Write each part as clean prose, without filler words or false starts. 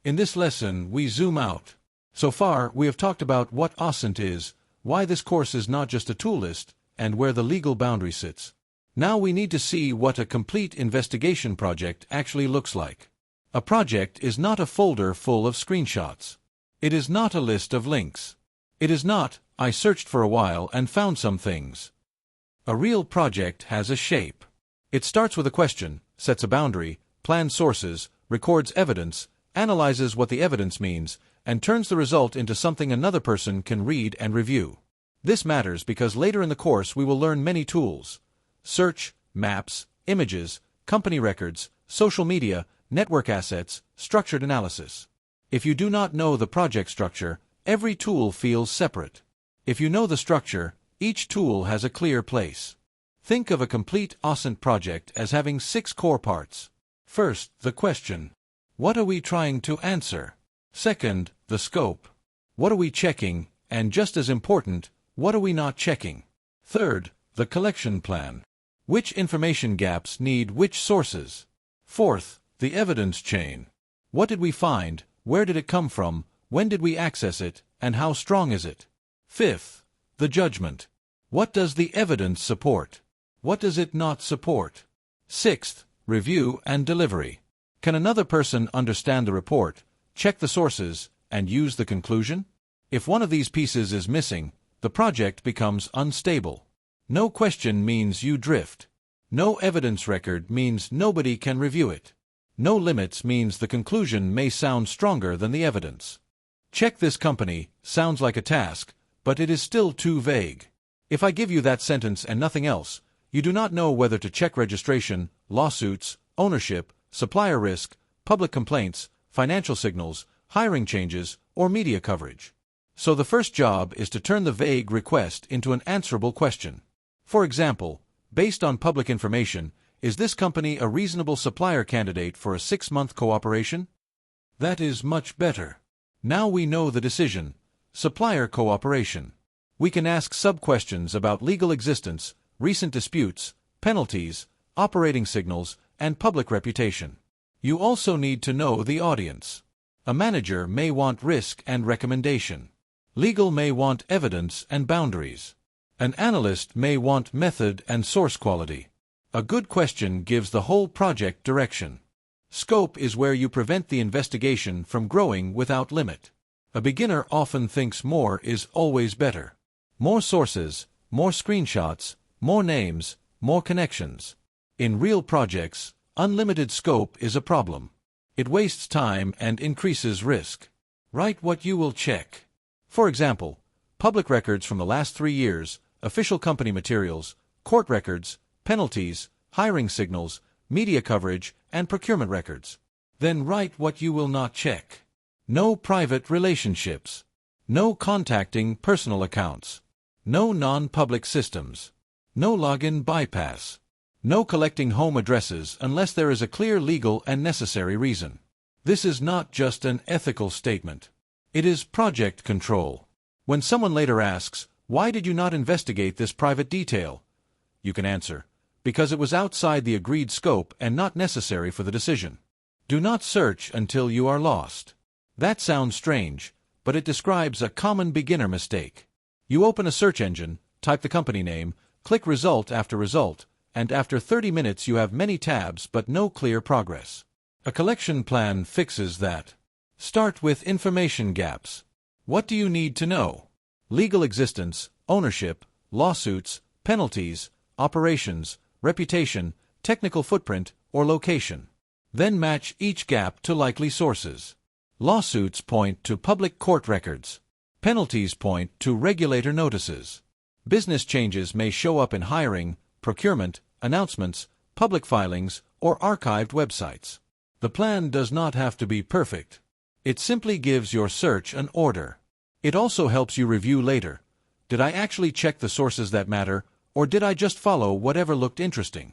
In this lesson, we zoom out. So far, we have talked about what OSINT is, why this course is not just a tool list, and where the legal boundary sits. Now we need to see what a complete investigation project actually looks like. A project is not a folder full of screenshots. It is not a list of links. It is not, I searched for a while and found some things. A real project has a shape. It starts with a question, sets a boundary, plans sources, records evidence, analyzes what the evidence means, and turns the result into something another person can read and review. This matters because later in the course we will learn many tools: search, maps, images, company records, social media, network assets, structured analysis. If you do not know the project structure, every tool feels separate. If you know the structure, each tool has a clear place. Think of a complete OSINT project as having 6 core parts. First, the question. What are we trying to answer? Second, the scope. What are we checking? And just as important, what are we not checking? Third, the collection plan. Which information gaps need which sources? Fourth, the evidence chain. What did we find? Where did it come from? When did we access it? And how strong is it? Fifth, the judgment. What does the evidence support? What does it not support? Sixth, review and delivery. Can another person understand the report, check the sources, and use the conclusion? If one of these pieces is missing, the project becomes unstable. No question means you drift. No evidence record means nobody can review it. No limits means the conclusion may sound stronger than the evidence. Check this company sounds like a task, but it is still too vague. If I give you that sentence and nothing else, you do not know whether to check registration, lawsuits, ownership, supplier risk, public complaints, financial signals, hiring changes, or media coverage. So the first job is to turn the vague request into an answerable question. For example, based on public information, is this company a reasonable supplier candidate for a 6-month cooperation? That is much better. Now we know the decision: supplier cooperation. We can ask sub-questions about legal existence, recent disputes, penalties, operating signals, and public reputation. You also need to know the audience. A manager may want risk and recommendation. Legal may want evidence and boundaries. An analyst may want method and source quality. A good question gives the whole project direction. Scope is where you prevent the investigation from growing without limit. A beginner often thinks more is always better. More sources, more screenshots, more names, more connections. In real projects, unlimited scope is a problem. It wastes time and increases risk. Write what you will check. For example, public records from the last 3 years, official company materials, court records, penalties, hiring signals, media coverage, and procurement records. Then write what you will not check. No private relationships. No contacting personal accounts. No non-public systems. No login bypass. No collecting home addresses unless there is a clear legal and necessary reason. This is not just an ethical statement. It is project control. When someone later asks, "Why did you not investigate this private detail?" you can answer, "Because it was outside the agreed scope and not necessary for the decision." Do not search until you are lost. That sounds strange, but it describes a common beginner mistake. You open a search engine, type the company name, click result after result, and after 30 minutes you have many tabs but no clear progress. A collection plan fixes that. Start with information gaps. What do you need to know? Legal existence, ownership, lawsuits, penalties, operations, reputation, technical footprint, or location. Then match each gap to likely sources. Lawsuits point to public court records. Penalties point to regulator notices. Business changes may show up in hiring, procurement, announcements, public filings, or archived websites. The plan does not have to be perfect. It simply gives your search an order. It also helps you review later. Did I actually check the sources that matter, or did I just follow whatever looked interesting?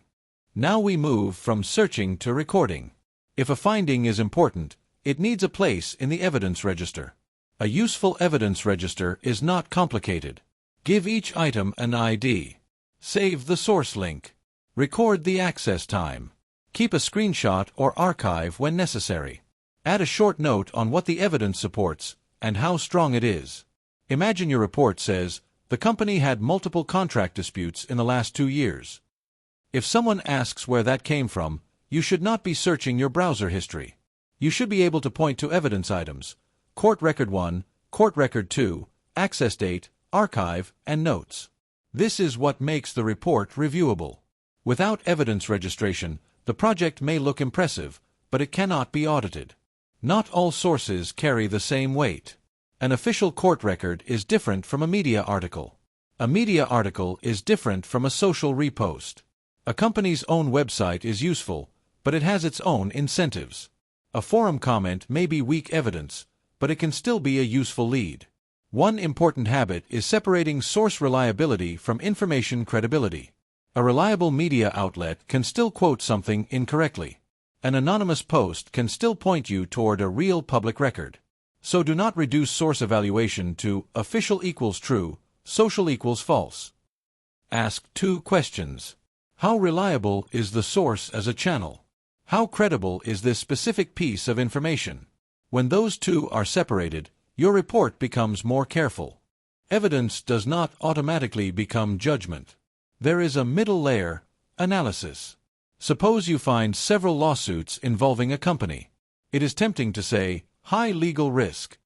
Now we move from searching to recording. If a finding is important, it needs a place in the evidence register. A useful evidence register is not complicated. Give each item an ID. Save the source link. Record the access time. Keep a screenshot or archive when necessary. Add a short note on what the evidence supports and how strong it is. Imagine your report says, the company had multiple contract disputes in the last 2 years. If someone asks where that came from, you should not be searching your browser history. You should be able to point to evidence items, Court Record 1, Court Record 2, Access Date, Archive, and Notes. This is what makes the report reviewable. Without evidence registration, the project may look impressive, but it cannot be audited. Not all sources carry the same weight. An official court record is different from a media article. A media article is different from a social repost. A company's own website is useful, but it has its own incentives. A forum comment may be weak evidence, but it can still be a useful lead. One important habit is separating source reliability from information credibility. A reliable media outlet can still quote something incorrectly. An anonymous post can still point you toward a real public record. So do not reduce source evaluation to official equals true, social equals false. Ask 2 questions. How reliable is the source as a channel? How credible is this specific piece of information? When those 2 are separated, your report becomes more careful. Evidence does not automatically become judgment. There is a middle layer, analysis. Suppose you find several lawsuits involving a company. It is tempting to say, high legal risk.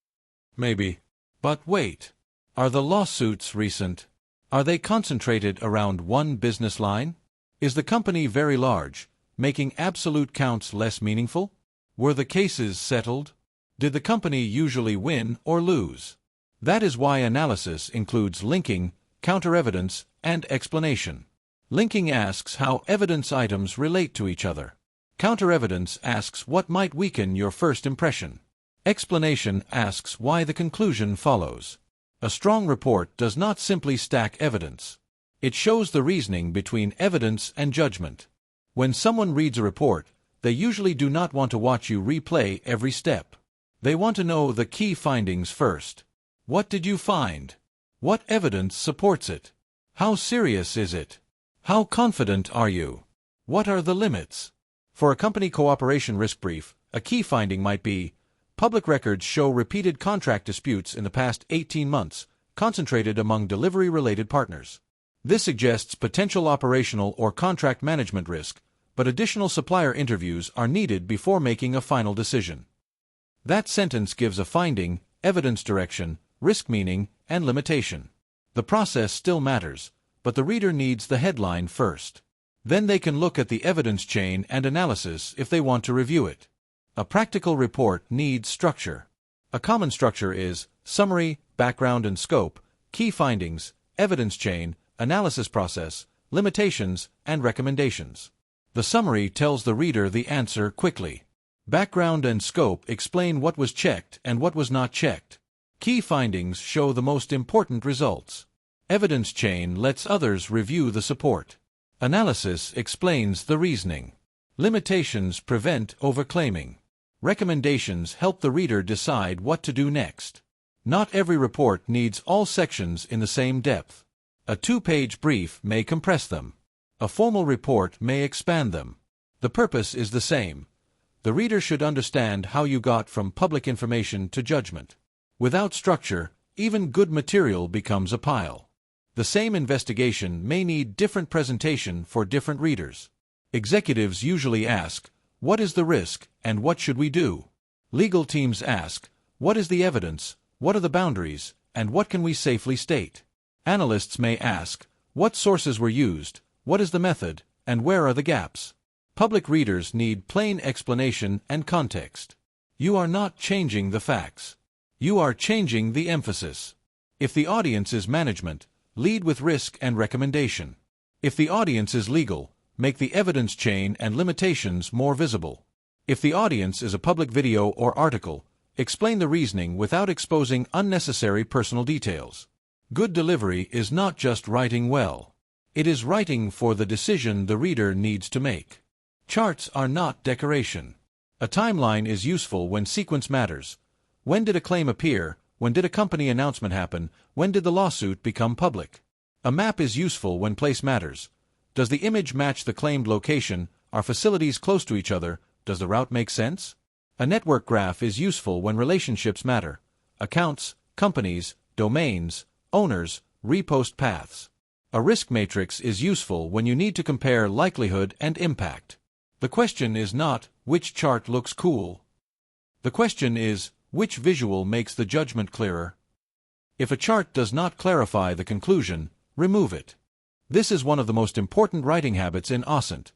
Maybe. But wait. Are the lawsuits recent? Are they concentrated around one business line? Is the company very large, making absolute counts less meaningful? Were the cases settled? Did the company usually win or lose? That is why analysis includes linking, counter-evidence, and explanation. Linking asks how evidence items relate to each other. Counter-evidence asks what might weaken your first impression. Explanation asks why the conclusion follows. A strong report does not simply stack evidence. It shows the reasoning between evidence and judgment. When someone reads a report, they usually do not want to watch you replay every step. They want to know the key findings first. What did you find? What evidence supports it? How serious is it? How confident are you? What are the limits? For a company cooperation risk brief, a key finding might be, public records show repeated contract disputes in the past 18 months, concentrated among delivery-related partners. This suggests potential operational or contract management risk, but additional supplier interviews are needed before making a final decision. That sentence gives a finding, evidence direction, risk meaning, and limitation. The process still matters, but the reader needs the headline first. Then they can look at the evidence chain and analysis if they want to review it. A practical report needs structure. A common structure is summary, background and scope, key findings, evidence chain, analysis process, limitations, and recommendations. The summary tells the reader the answer quickly. Background and scope explain what was checked and what was not checked. Key findings show the most important results. Evidence chain lets others review the support. Analysis explains the reasoning. Limitations prevent overclaiming. Recommendations help the reader decide what to do next. Not every report needs all sections in the same depth. A 2-page brief may compress them. A formal report may expand them. The purpose is the same. The reader should understand how you got from public information to judgment. Without structure, even good material becomes a pile. The same investigation may need different presentation for different readers. Executives usually ask, what is the risk and what should we do? Legal teams ask, what is the evidence, what are the boundaries, and what can we safely state? Analysts may ask, what sources were used, what is the method, and where are the gaps? Public readers need plain explanation and context. You are not changing the facts. You are changing the emphasis. If the audience is management, lead with risk and recommendation. If the audience is legal, make the evidence chain and limitations more visible. If the audience is a public video or article, explain the reasoning without exposing unnecessary personal details. Good delivery is not just writing well. It is writing for the decision the reader needs to make. Charts are not decoration. A timeline is useful when sequence matters. When did a claim appear? When did a company announcement happen? When did the lawsuit become public? A map is useful when place matters. Does the image match the claimed location? Are facilities close to each other? Does the route make sense? A network graph is useful when relationships matter: accounts, companies, domains, owners, repost paths. A risk matrix is useful when you need to compare likelihood and impact. The question is not, which chart looks cool? The question is, which visual makes the judgment clearer? If a chart does not clarify the conclusion, remove it. This is one of the most important writing habits in OSINT.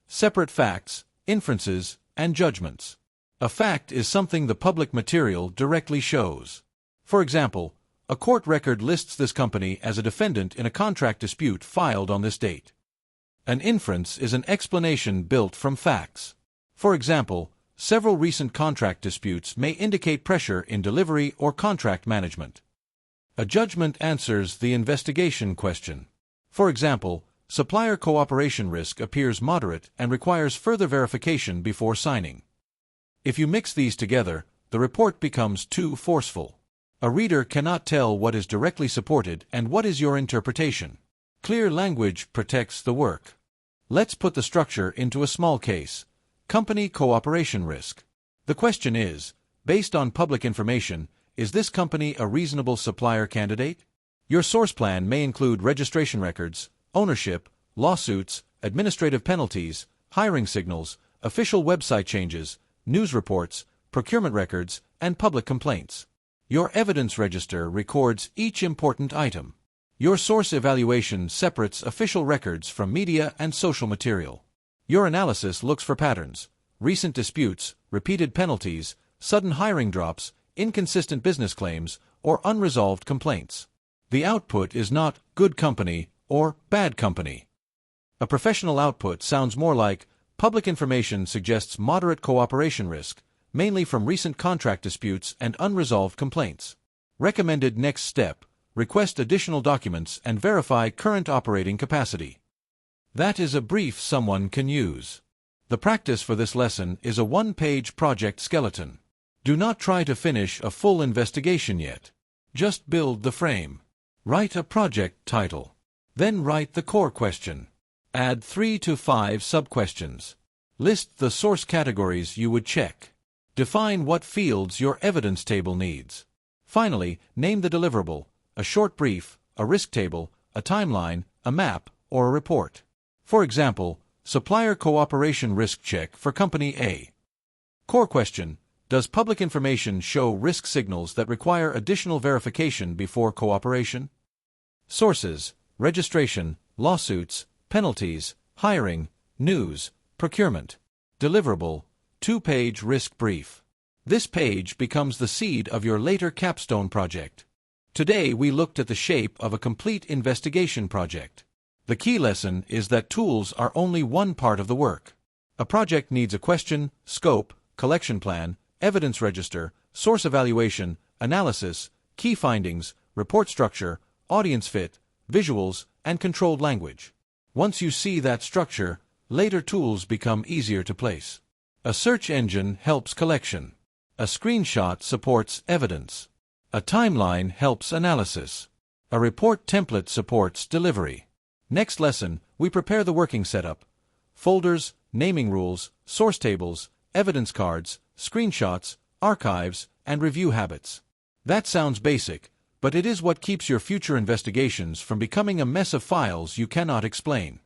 Separate facts, inferences, and judgments. A fact is something the public material directly shows. For example, a court record lists this company as a defendant in a contract dispute filed on this date. An inference is an explanation built from facts. For example, several recent contract disputes may indicate pressure in delivery or contract management. A judgment answers the investigation question. For example, supplier cooperation risk appears moderate and requires further verification before signing. If you mix these together, the report becomes too forceful. A reader cannot tell what is directly supported and what is your interpretation. Clear language protects the work. Let's put the structure into a small case: company cooperation risk. The question is, based on public information, is this company a reasonable supplier candidate? Your source plan may include registration records, ownership, lawsuits, administrative penalties, hiring signals, official website changes, news reports, procurement records, and public complaints. Your evidence register records each important item. Your source evaluation separates official records from media and social material. Your analysis looks for patterns: recent disputes, repeated penalties, sudden hiring drops, inconsistent business claims, or unresolved complaints. The output is not good company or bad company. A professional output sounds more like public information suggests moderate cooperation risk, mainly from recent contract disputes and unresolved complaints. Recommended next step: request additional documents and verify current operating capacity. That is a brief someone can use. The practice for this lesson is a one-page project skeleton. Do not try to finish a full investigation yet. Just build the frame. Write a project title. Then write the core question. Add 3 to 5 sub-questions. List the source categories you would check. Define what fields your evidence table needs. Finally, name the deliverable: a short brief, a risk table, a timeline, a map, or a report. For example, supplier cooperation risk check for company A. Core question: does public information show risk signals that require additional verification before cooperation? Sources: registration, lawsuits, penalties, hiring, news, procurement. Deliverable: 2-page risk brief. This page becomes the seed of your later capstone project. Today we looked at the shape of a complete investigation project. The key lesson is that tools are only one part of the work. A project needs a question, scope, collection plan, evidence register, source evaluation, analysis, key findings, report structure, audience fit, visuals, and controlled language. Once you see that structure, later tools become easier to place. A search engine helps collection. A screenshot supports evidence. A timeline helps analysis. A report template supports delivery. Next lesson, we prepare the working setup: folders, naming rules, source tables, evidence cards, screenshots, archives, and review habits. That sounds basic, but it is what keeps your future investigations from becoming a mess of files you cannot explain.